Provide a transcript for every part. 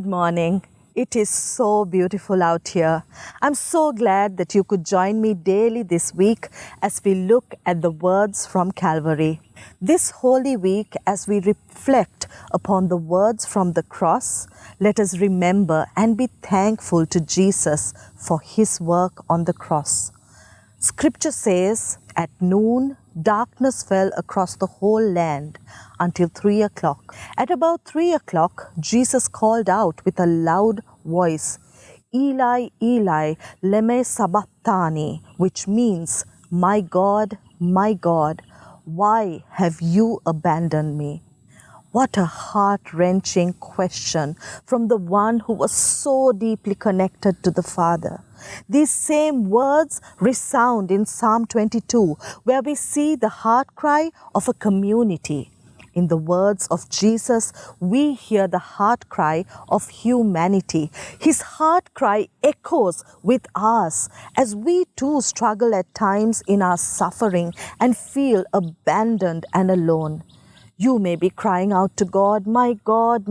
Good morning. It is so beautiful out here. I'm so glad that you could join me daily this week as we look at the words from Calvary. This Holy Week, as we reflect upon the words from the cross, let us remember and be thankful to Jesus for his work on the cross. Scripture says, at noon, darkness fell across the whole land until 3 o'clock. At about 3 o'clock, Jesus called out with a loud voice, Eli, Eli, lema sabachthani, which means, my God, why have you abandoned me? What a heart-wrenching question from the one who was so deeply connected to the Father. These same words resound in Psalm 22, where we see the heart cry of a community. In the words of Jesus, we hear the heart cry of humanity. His heart cry echoes with ours as we too struggle at times in our suffering and feel abandoned and alone. You may be crying out to God, my God,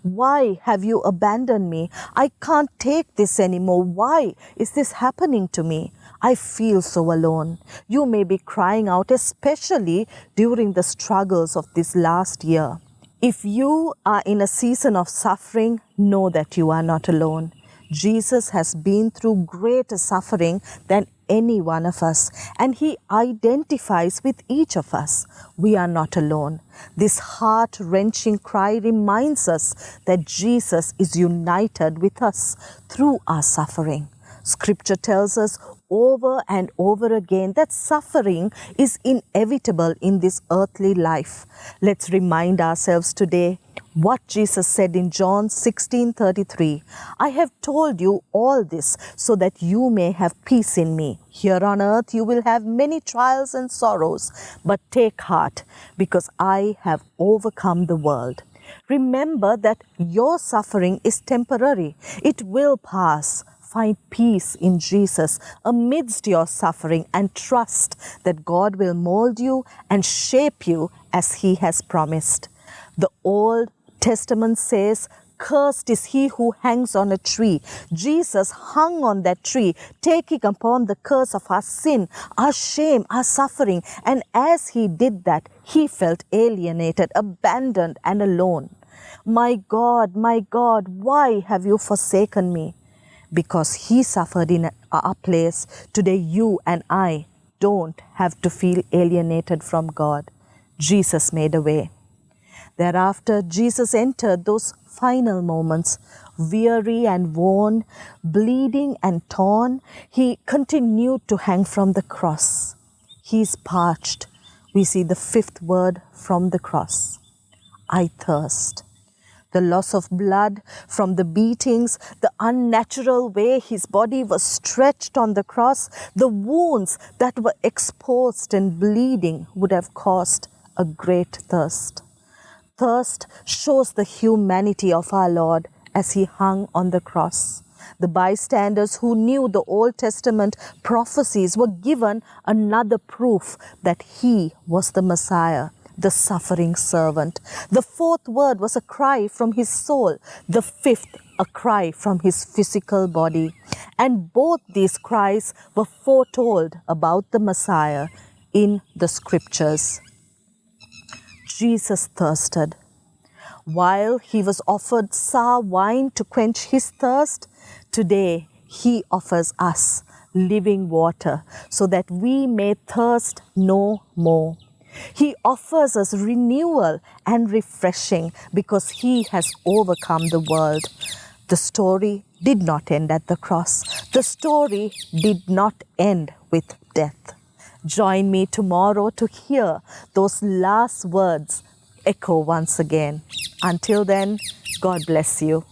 why have you abandoned me? I can't take this anymore. Why is this happening to me? I feel so alone. You may be crying out, especially during the struggles of this last year. If you are in a season of suffering, know that you are not alone. Jesus has been through greater suffering than any one of us, and he identifies with each of us. We are not alone. This heart-wrenching cry reminds us that Jesus is united with us through our suffering. Scripture tells us over and over again that suffering is inevitable in this earthly life. Let's remind ourselves today what Jesus said in John 16:33. I have told you all this so that you may have peace in me. Here on earth you will have many trials and sorrows, but take heart, because I have overcome the world. Remember that your suffering is temporary. It will pass. Find peace in Jesus amidst your suffering and trust that God will mold you and shape you as he has promised. The Old Testament says, cursed is he who hangs on a tree. Jesus hung on that tree, taking upon the curse of our sin, our shame, our suffering. And as he did that, he felt alienated, abandoned, and alone. My God, why have you forsaken me? Because he suffered in our place, today you and I don't have to feel alienated from God. Jesus made a way. Thereafter, Jesus entered those final moments, weary and worn, bleeding and torn. He continued to hang from the cross. He is parched. We see the fifth word from the cross. I thirst. The loss of blood from the beatings, the unnatural way his body was stretched on the cross, the wounds that were exposed and bleeding would have caused a great thirst. Thirst shows the humanity of our Lord as he hung on the cross. The bystanders who knew the Old Testament prophecies were given another proof that he was the Messiah, the suffering servant. The fourth word was a cry from his soul. The fifth, a cry from his physical body. And both these cries were foretold about the Messiah in the scriptures. Jesus thirsted. While he was offered sour wine to quench his thirst, today he offers us living water so that we may thirst no more. He offers us renewal and refreshing because he has overcome the world. The story did not end at the cross. The story did not end with death. Join me tomorrow to hear those last words echo once again. Until then, God bless you.